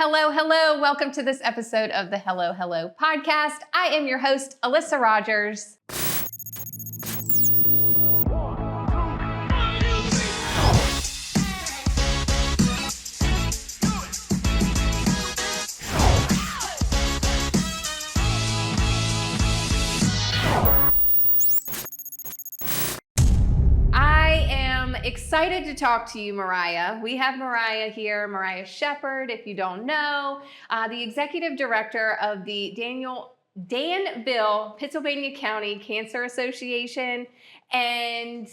Hello, hello. Welcome to this episode of the Hello, Hello podcast. I am your host, Alyssa Rogers. Excited to talk to you, Moriah. We have Moriah here, Moriah Shepherd, if you don't know, the executive director of the Danville-Pittsylvania County Cancer Association. And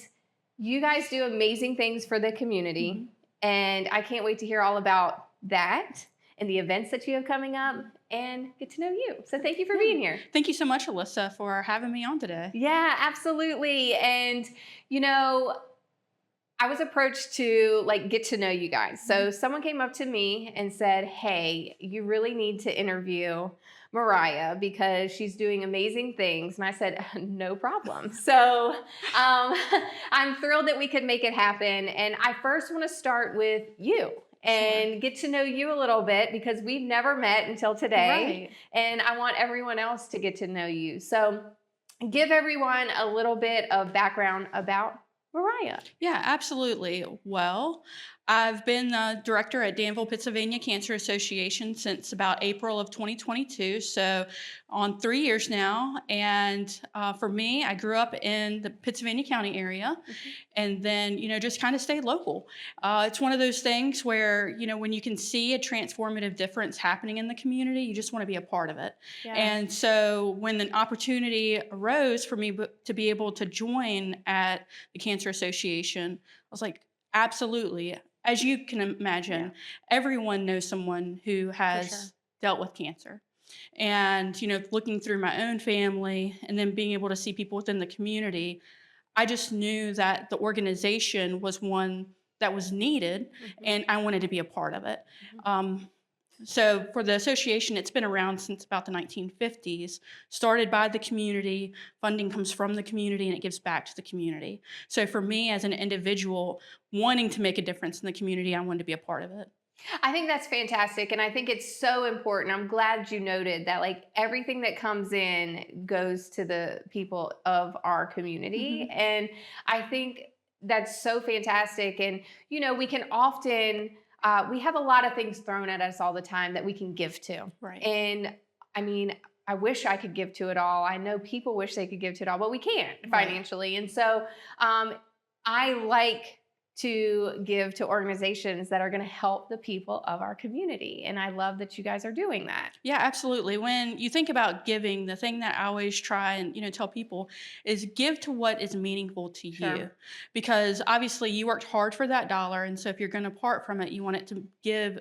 you guys do amazing things for the community. Mm-hmm. And I can't wait to hear all about that and the events that you have coming up and get to know you. So thank you for being here. Thank you so much, Alyssa, for having me on today. Yeah, absolutely. And, you know, I was approached to get to know you guys. So someone came up to me and said, hey, you really need to interview Moriah because she's doing amazing things. And I said, no problem. So I'm thrilled that we could make it happen. And I first want to start with you and get to know you a little bit because we've never met until today. Right. And I want everyone else to get to know you. So give everyone a little bit of background about Moriah. Yeah, absolutely. Well, I've been the director at Danville-Pittsylvania Cancer Association since about April of 2022, so on 3 years now. And for me, I grew up in the Pittsylvania County area, and then, just kind of stayed local. It's one of those things where, when you can see a transformative difference happening in the community, you just want to be a part of it. Yeah. And so when an opportunity arose for me to be able to join at the Cancer Association, I was like, absolutely. As you can imagine, everyone knows someone who has dealt with cancer. And, looking through my own family and then being able to see people within the community, I just knew that the organization was one that was needed and I wanted to be a part of it. So for the association, it's been around since about the 1950s, started by the community, funding comes from the community, and it gives back to the community. So for me as an individual wanting to make a difference in the community, I wanted to be a part of it. I think that's fantastic, and I think it's so important. I'm glad you noted that everything that comes in goes to the people of our community, and I think that's so fantastic. And, we can often... we have a lot of things thrown at us all the time that we can give to. Right. And I mean, I wish I could give to it all. I know people wish they could give to it all, but we can't financially. And so I like to give to organizations that are going to help the people of our community. And I love that you guys are doing that. Yeah, absolutely. When you think about giving, the thing that I always try and, tell people is give to what is meaningful to you. Because obviously you worked hard for that dollar. And so if you're going to part from it, you want it to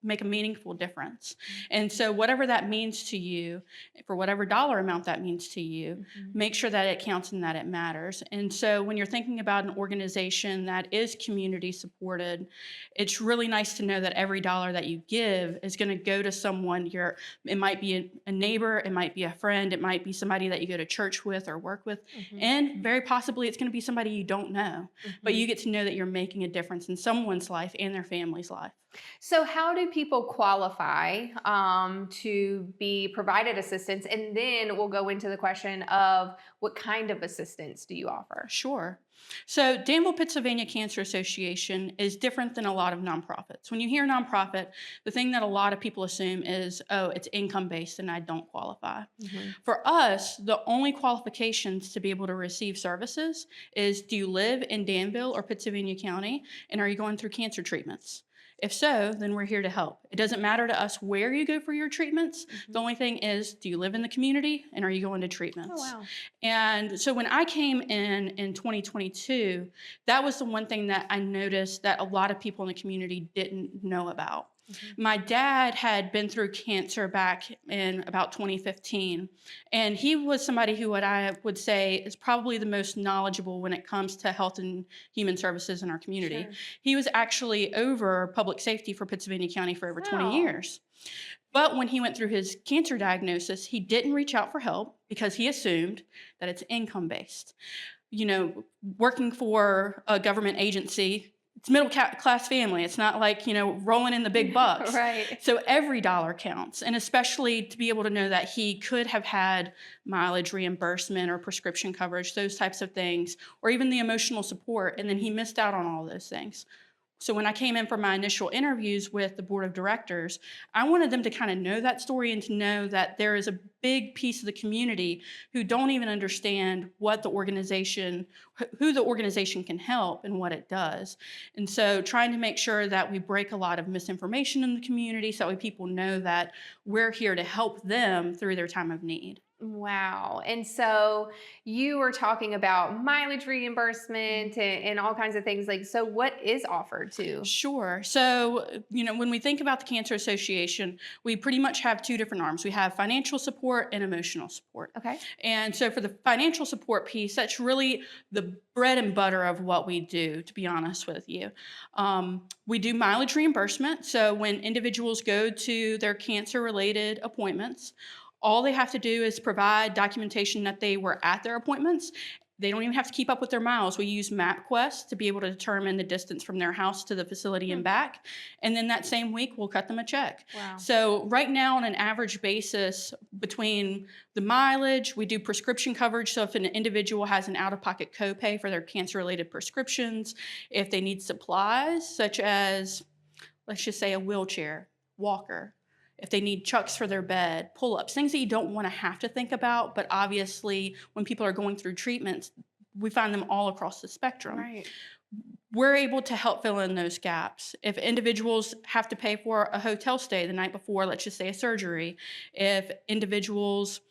make a meaningful difference. And so whatever that means to you, for whatever dollar amount that means to you, make sure that it counts and that it matters. And so when you're thinking about an organization that is community supported, it's really nice to know that every dollar that you give is going to go to someone. It might be a neighbor, it might be a friend, it might be somebody that you go to church with or work with, and very possibly it's going to be somebody you don't know, but you get to know that you're making a difference in someone's life and their family's life. So how do people qualify to be provided assistance? And then we'll go into the question of what kind of assistance do you offer? Sure. So Danville-Pittsylvania Cancer Association is different than a lot of nonprofits. When you hear nonprofit, the thing that a lot of people assume is, oh, it's income-based and I don't qualify. For us, the only qualifications to be able to receive services is, do you live in Danville or Pittsylvania County, and are you going through cancer treatments? If so, then we're here to help. It doesn't matter to us where you go for your treatments. The only thing is, do you live in the community and are you going to treatments? Oh, wow. And so when I came in 2022, that was the one thing that I noticed that a lot of people in the community didn't know about. My dad had been through cancer back in about 2015, and he was somebody who what I would say is probably the most knowledgeable when it comes to health and human services in our community. He was actually over public safety for Pittsylvania County for over 20 years. But when he went through his cancer diagnosis, he didn't reach out for help because he assumed that it's income-based. Working for a government agency it's class family. It's not like, rolling in the big bucks. Right. So every dollar counts. And especially to be able to know that he could have had mileage reimbursement or prescription coverage, those types of things, or even the emotional support. And then he missed out on all those things. So when I came in for my initial interviews with the board of directors, I wanted them to kind of know that story and to know that there is a big piece of the community who don't even understand what the organization, who the organization can help and what it does. And so trying to make sure that we break a lot of misinformation in the community so that way people know that we're here to help them through their time of need. Wow. And so you were talking about mileage reimbursement and all kinds of things. Like, so what is offered to? Sure. So, when we think about the Cancer Association, we pretty much have two different arms. We have financial support and emotional support. Okay. And so for the financial support piece, that's really the bread and butter of what we do, to be honest with you. We do mileage reimbursement. So when individuals go to their cancer-related appointments, all they have to do is provide documentation that they were at their appointments. They don't even have to keep up with their miles. We use MapQuest to be able to determine the distance from their house to the facility and back. And then that same week, we'll cut them a check. Wow. So right now, on an average basis, between the mileage, we do prescription coverage. So if an individual has an out-of-pocket copay for their cancer-related prescriptions, if they need supplies, such as, let's just say, a wheelchair, walker, if they need chucks for their bed, pull-ups, things that you don't want to have to think about, but obviously when people are going through treatments, we find them all across the spectrum. Right. We're able to help fill in those gaps. If individuals have to pay for a hotel stay the night before, let's just say a surgery, if individuals,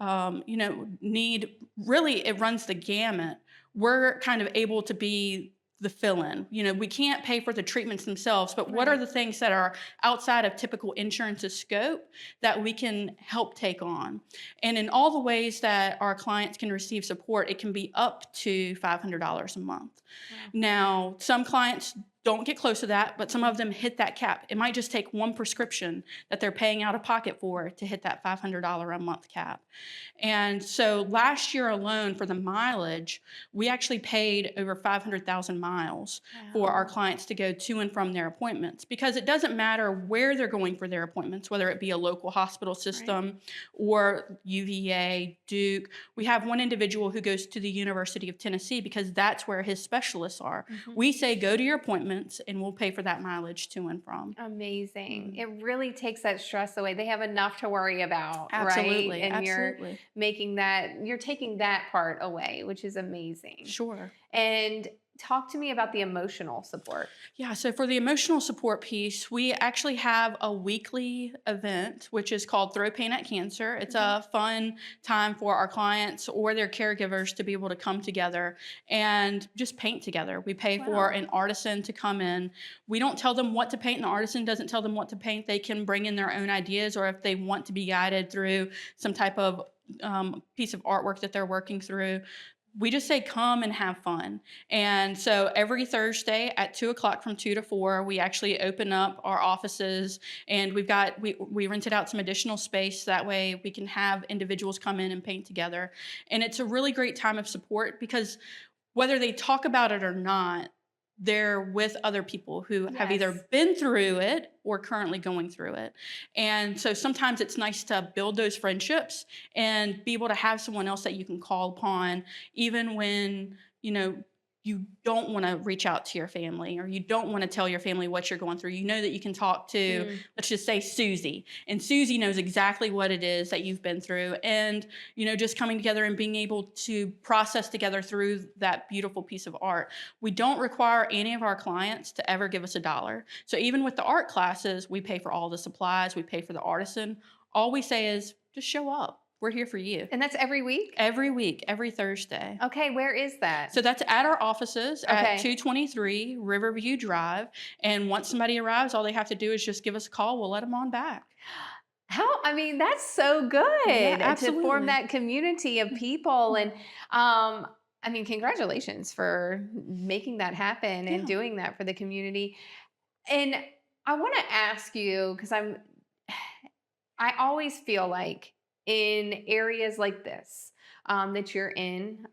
need, really, it runs the gamut. We're kind of able to be the fill-in. We can't pay for the treatments themselves, but what are the things that are outside of typical insurance's scope that we can help take on? And in all the ways that our clients can receive support, it can be up to $500 a month. Wow. Now, some clients don't get close to that, but some of them hit that cap. It might just take one prescription that they're paying out of pocket for to hit that $500 a month cap. And so last year alone for the mileage, we actually paid over 500,000 miles for our clients to go to and from their appointments, because it doesn't matter where they're going for their appointments, whether it be a local hospital system or UVA, Duke. We have one individual who goes to the University of Tennessee because that's where his specialists are. We say, go to your appointment, and we'll pay for that mileage to and from. Amazing. It really takes that stress away. They have enough to worry about, Absolutely. right? And Absolutely. you're taking that part away, which is amazing. Sure. And talk to me about the emotional support. Yeah, so for the emotional support piece, we actually have a weekly event, which is called Throw Pain at Cancer. It's a fun time for our clients or their caregivers to be able to come together and just paint together. We pay for an artisan to come in. We don't tell them what to paint, and the artisan doesn't tell them what to paint. They can bring in their own ideas, or if they want to be guided through some type of piece of artwork that they're working through, we just say come and have fun. And so every Thursday at 2:00 from 2 to 4, we actually open up our offices, and we rented out some additional space. That way we can have individuals come in and paint together. And it's a really great time of support, because whether they talk about it or not, they're with other people who have either been through it or currently going through it. And so sometimes it's nice to build those friendships and be able to have someone else that you can call upon, even when, you don't want to reach out to your family, or you don't want to tell your family what you're going through. You know that you can talk to, let's just say, Susie. And Susie knows exactly what it is that you've been through. And, just coming together and being able to process together through that beautiful piece of art. We don't require any of our clients to ever give us $1. So even with the art classes, we pay for all the supplies, we pay for the artisan. All we say is just show up. We're here for you. And that's every week? Every week, every Thursday. Okay, where is that? So that's at our offices at 223 Riverview Drive. And once somebody arrives, all they have to do is just give us a call. We'll let them on back. That's so good to form that community of people. And congratulations for making that happen and doing that for the community. And I want to ask you, because I always feel like in areas like this that you're in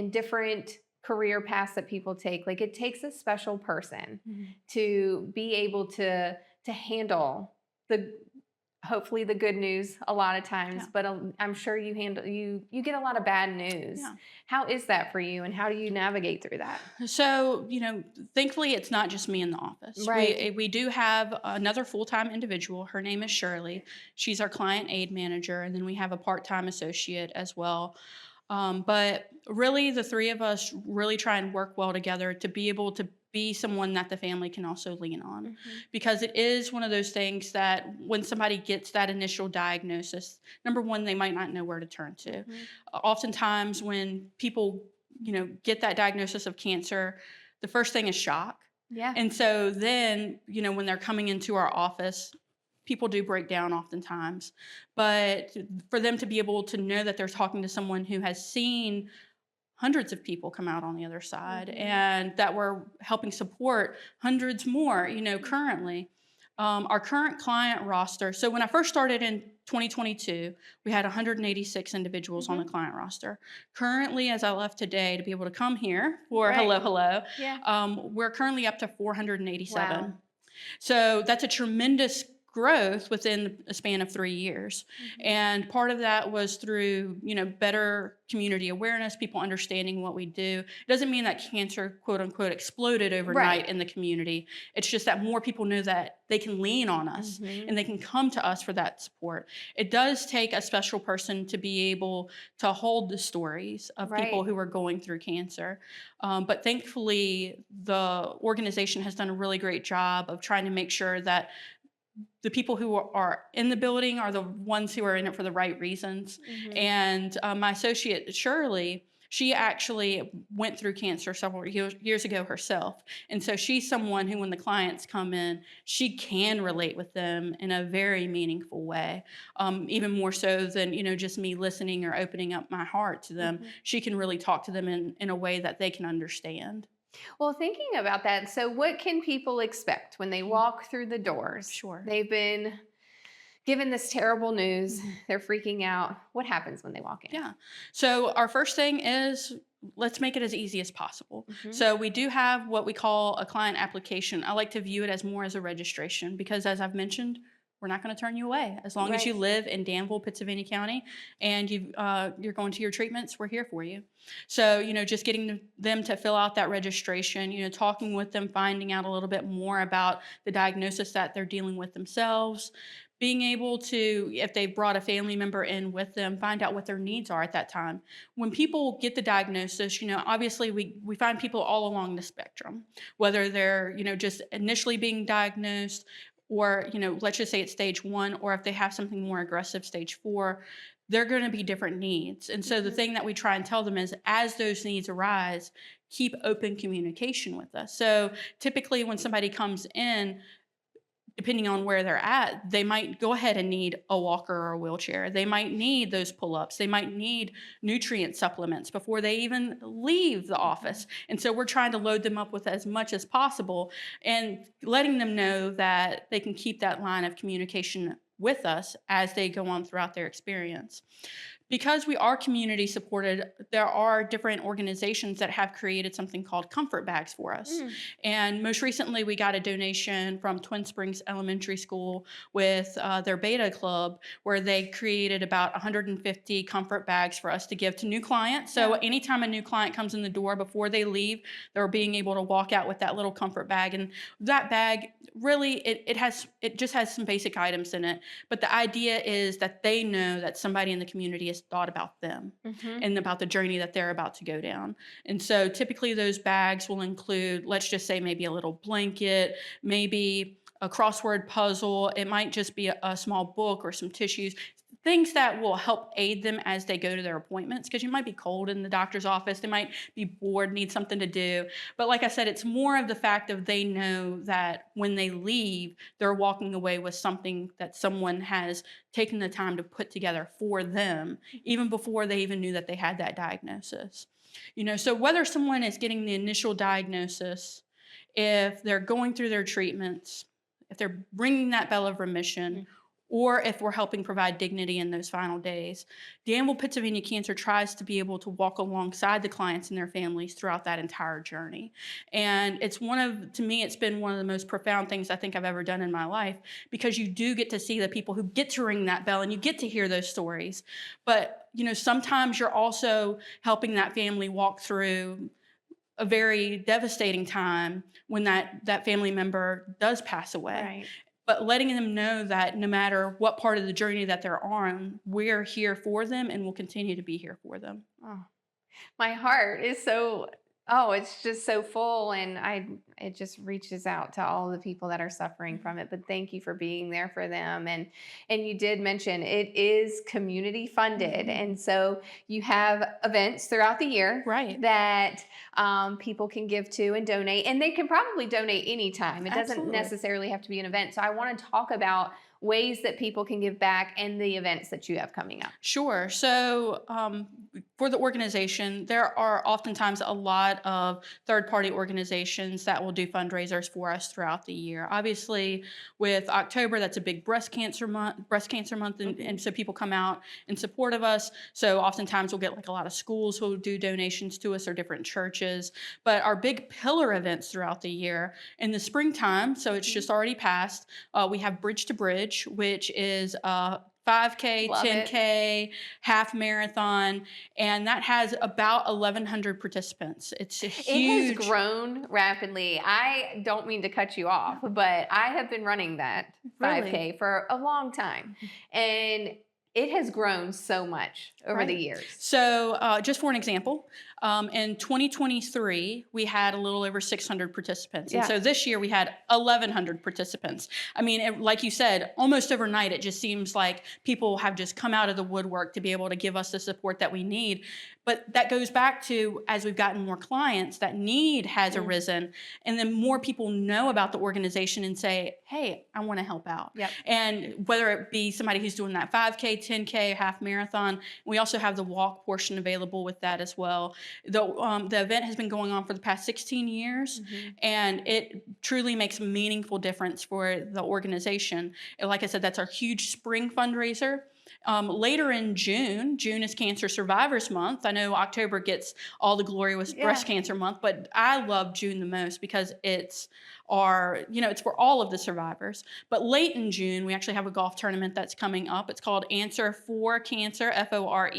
different career paths that people take. Like it takes a special person Mhm. to be able to handle the hopefully the good news a lot of times, Yeah. but I'm sure you get a lot of bad news. Yeah. How is that for you, and how do you navigate through that? So, thankfully, it's not just me in the office. Right. We do have another full-time individual. Her name is Shirley. She's our client aid manager, and then we have a part-time associate as well. But really, the three of us really try and work well together to be able to be someone that the family can also lean on. Mhm. Because it is one of those things that when somebody gets that initial diagnosis, number one, they might not know where to turn to. Mhm. Oftentimes, when people, get that diagnosis of cancer, the first thing is shock. Yeah. And so then, when they're coming into our office, people do break down oftentimes. But for them to be able to know that they're talking to someone who has seen hundreds of people come out on the other side Mhm. and that we're helping support hundreds more, currently. Our current client roster. So when I first started in 2022, we had 186 individuals on the Mhm. client roster. Currently, as I left today to be able to come here for Right. hello, hello, Yeah. we're currently up to 487. Wow. So that's a tremendous growth within a span of 3 years. Mhm. And part of that was through, better community awareness, people understanding what we do. It doesn't mean that cancer, quote unquote, exploded Right. overnight in the community. It's just that more people know that they can lean on us Mhm. and they can come to us for that support. It does take a special person to be able to hold the stories of people Right. who are going through cancer. But thankfully, the organization has done a really great job of trying to make sure that the people who are in the building are the ones who are in it for the right reasons. Mhm. And my associate, Shirley, she actually went through cancer several years ago herself. And so she's someone who, when the clients come in, she can relate with them in a very meaningful way. Even more so than, just me listening or opening up my heart to them. Mhm. She can really talk to them in a way that they can understand. Well, thinking about that, so what can people expect when they Mhm. walk through the doors? Sure. They've been given this terrible news. Mhm. They're freaking out. What happens when they walk in? Yeah. So our first thing is let's make it as easy as possible. Mhm. So we do have what we call a client application. I like to view it as more as a registration because, as I've mentioned, we're not going to turn you away as long as you Right. live in Danville-Pittsylvania County and you're going to your treatments. We're here for you. So just getting them to fill out that registration. Talking with them, finding out a little bit more about the diagnosis that they're dealing with themselves, being able to, if they've brought a family member in with them, find out what their needs are at that time. When people get the diagnosis, obviously we find people all along the spectrum, whether they're, just initially being diagnosed or, let's just say it's stage 1, or if they have something more aggressive, stage 4, they're going to be different needs. And so the Mhm. thing that we try and tell them is as those needs arise, keep open communication with us. So typically when somebody comes in, depending on where they're at, they might go ahead and need a walker or a wheelchair. They might need those pull ups. They might need nutrient supplements before they even leave the Mhm. office. And so we're trying to load them up with as much as possible and letting them know that they can keep that line of communication with us as they go on throughout their experience. Because we are community supported, there are different organizations that have created something called comfort bags for us. Mm. And most recently, we got a donation from Twin Springs Elementary School with their Beta Club, where they created about 150 comfort bags for us to give to new clients. So Yeah. anytime a new client comes in the door, before they leave, they're being able to walk out with that little comfort bag. And that bag really, it just has some basic items in it. But the idea is that they know that somebody in the community has thought about them Mhm. and about the journey that they're about to go down. And so typically those bags will include, let's just say, maybe a little blanket, maybe a crossword puzzle. It might just be a small book or some tissues, things that will help aid them as they go to their appointments, because you might be cold in the doctor's office. They might be bored, need something to do. But like I said, it's more of the fact of they know that when they leave, they're walking away with something that someone has taken the time to put together for them, even before they even knew that they had that diagnosis. So whether someone is getting the initial diagnosis, if they're going through their treatments, if they're bringing that bell of remission, or if we're helping provide dignity in those final days. Danville-Pittsylvania Cancer tries to be able to walk alongside the clients and their families throughout that entire journey. And to me, it's been one of the most profound things I think I've ever done in my life, because you do get to see the people who get to ring that bell and you get to hear those stories. But, sometimes you're also helping that family walk through a very devastating time when that family member does pass away. Right. But letting them know that no matter what part of the journey that they're on, we're here for them and will continue to be here for them. Oh, my heart is it's just so full, and it just reaches out to all the people that are suffering from it. But thank you for being there for them. And you did mention it is community funded, and so you have events throughout the year, Right. that people can give to and donate, and they can probably donate anytime. It doesn't Absolutely. necessarily have to be an event. So I want to talk about ways that people can give back and the events that you have coming up. Sure. So, for the organization, there are oftentimes a lot of third-party organizations that will do fundraisers for us throughout the year. Obviously, with October, that's a big breast cancer month, and so people come out in support of us. So oftentimes we'll get like a lot of schools who will do donations to us, or different churches. But our big pillar events throughout the year, in the springtime, so it's just already passed, we have Bridge to Bridge, which is 5K, Love it. 10K, half marathon, and that has about 1,100 participants. It's a huge. It has grown rapidly. I don't mean to cut you off, but I have been running that 5K Really? for a long time, and it has grown so much over the Right. years. So, just for an example, in 2023, we had a little over 600 participants. And Yeah. so this year we had 1,100 participants. I mean, like you said, almost overnight, it just seems like people have just come out of the woodwork to be able to give us the support that we need. But that goes back to, as we've gotten more clients, that need has arisen. And then more people know about the organization and say, hey, I want to help out. Yep. And whether it be somebody who's doing that 5K, 10K, half marathon, we also have the walk portion available with that as well. The event has been going on for the past 16 years, and it truly makes a meaningful difference for the organization. And like I said, that's our huge spring fundraiser. Later in June is Cancer Survivors Month. I know October gets all the glory with Breast Cancer Month, but I love June the most because it's it's for all of the survivors. But late in June, we actually have a golf tournament that's coming up. It's called Answer Fore Cancer, Fore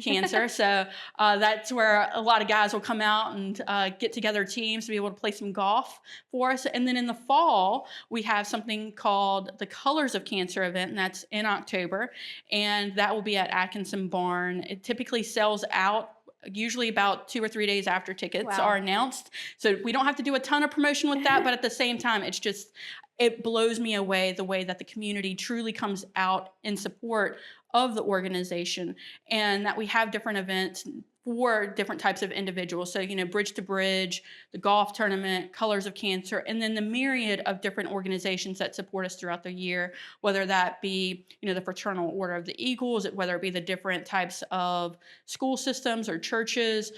Cancer. So that's where a lot of guys will come out and get together teams to be able to play some golf for us. And then in the fall, we have something called the Colors of Cancer event, and that's in October. And that will be at Atkinson Barn. It typically sells out usually about 2 or 3 days after tickets are announced. So we don't have to do a ton of promotion with that, but at the same time, it blows me away the way that the community truly comes out in support of the organization, and that we have different events for different types of individuals. So, Bridge to Bridge, the golf tournament, Colors of Cancer, and then the myriad of different organizations that support us throughout the year, whether that be, the Fraternal Order of the Eagles, whether it be the different types of school systems or churches.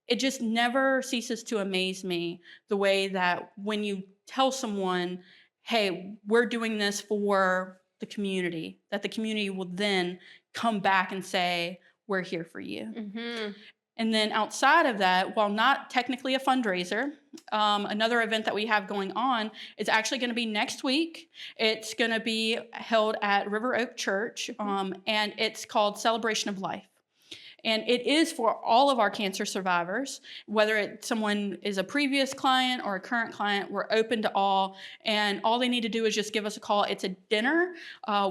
It just never ceases to amaze me the way that when you tell someone, hey, we're doing this for the community, that the community will then come back and say, we're here for you. And then outside of that, while not technically a fundraiser, another event that we have going on is actually going to be next week. It's going to be held at River Oak Church, and it's called Celebration of Life. And it is for all of our cancer survivors, whether someone is a previous client or a current client, we're open to all. And all they need to do is just give us a call. It's a dinner.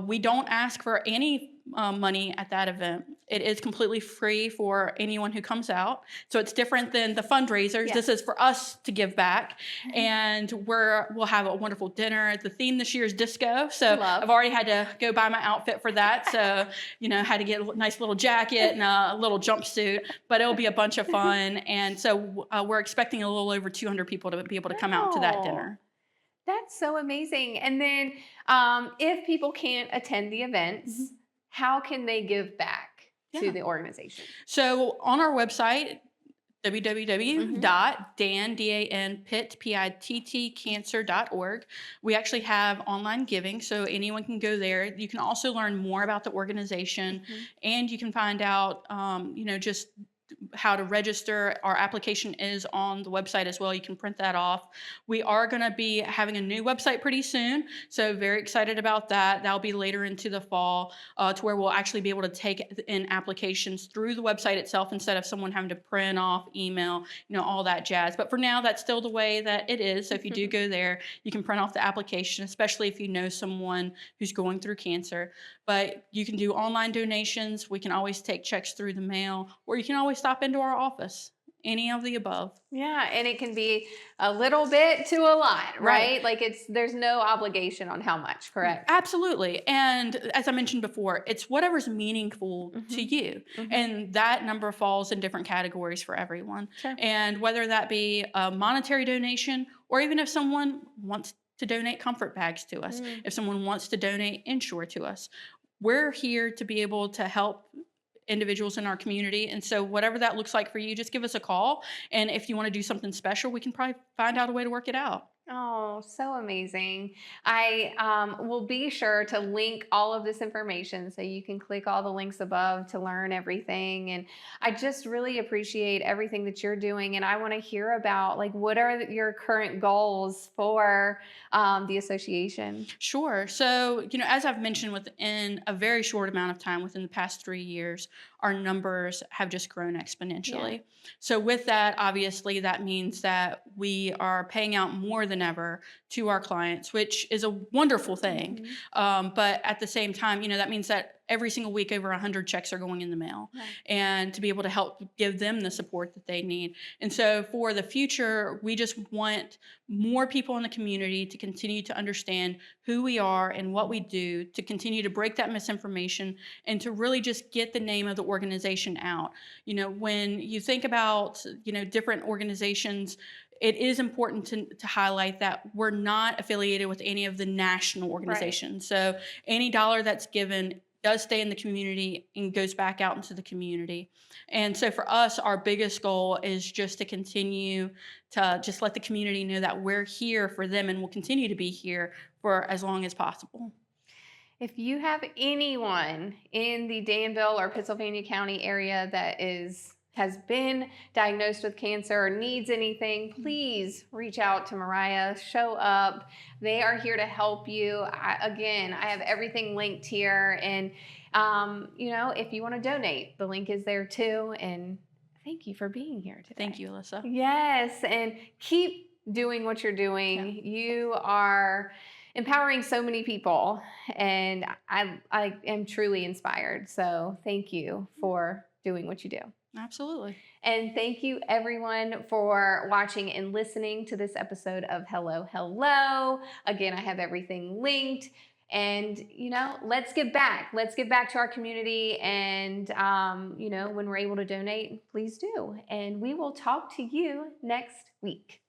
We don't ask for any money at that event. It is completely free for anyone who comes out. So it's different than the fundraisers. Yeah. This is for us to give back. And we'll have a wonderful dinner. The theme this year is disco. So Love. I've already had to go buy my outfit for that. So, had to get a nice little jacket and a little jumpsuit, but it'll be a bunch of fun. And so we're expecting a little over 200 people to be able to come out to that dinner. That's so amazing. And then if people can't attend the events, how can they give back to the organization? So on our website, Mhm. www.dan, Pitt, Cancer.org. We actually have online giving, so anyone can go there. You can also learn more about the organization, Mhm. and you can find out, just how to register. Our application is on the website as well. You can print that off. We are going to be having a new website pretty soon, so very excited about that. That'll be later into the fall, to where we'll actually be able to take in applications through the website itself instead of someone having to print off, email, all that jazz. But for now, that's still the way that it is. So if you do go there, you can print off the application, especially if you know someone who's going through cancer. But you can do online donations. We can always take checks through the mail, or you can always stop into our office. Any of the above. Yeah, and it can be a little bit to a lot, Right. right? Like there's no obligation on how much, correct? Absolutely. And as I mentioned before, it's whatever's meaningful to Mhm. you. Mhm. And that number falls in different categories for everyone. Sure. And whether that be a monetary donation, or even if someone wants to donate comfort bags to us, Mm. if someone wants to donate Insure to us, we're here to be able to help individuals in our community. And so whatever that looks like for you, just give us a call. And if you want to do something special, we can probably find out a way to work it out. Oh, so amazing. I will be sure to link all of this information so you can click all the links above to learn everything. And I just really appreciate everything that you're doing. And I want to hear about like what are your current goals for the association? Sure. So, as I've mentioned, within a very short amount of time, within the past 3 years, our numbers have just grown Yeah. exponentially. So, with that, obviously, that means that we are paying out more than ever to our clients, which is a wonderful thing. Hmm. But at the same time, that means that every single week, over 100 checks are going in the mail, Right. and to be able to help give them the support that they need. And so, for the future, we just want more people in the community to continue to understand who we are and what we do, to continue to break that misinformation, and to really just get the name of the organization out. When you think about, different organizations, it is important to highlight that we're not affiliated with any of the national Right. organizations. So any dollar that's given does stay in the community and goes back out into the community. And so for us, our biggest goal is just to continue to just let the community know that we're here for them and will continue to be here for as long as possible. If you have anyone in the Danville or Pittsylvania County area that has been diagnosed with cancer or needs anything, please reach out to Moriah. Show up. They are here to help you. Again, I have everything linked here, and if you want to donate, the link is there too. And thank you for being here Thank today. you, Alyssa. Yes, and keep doing what you're Yeah. doing. You are empowering so many people, and I am truly inspired. So thank you for doing what you do. Absolutely. And thank you everyone for watching and listening to this episode of Hello Hello. Again, I have everything linked. And let's get back. Let's get back to our community. And when we're able to donate, please do. And we will talk to you next week.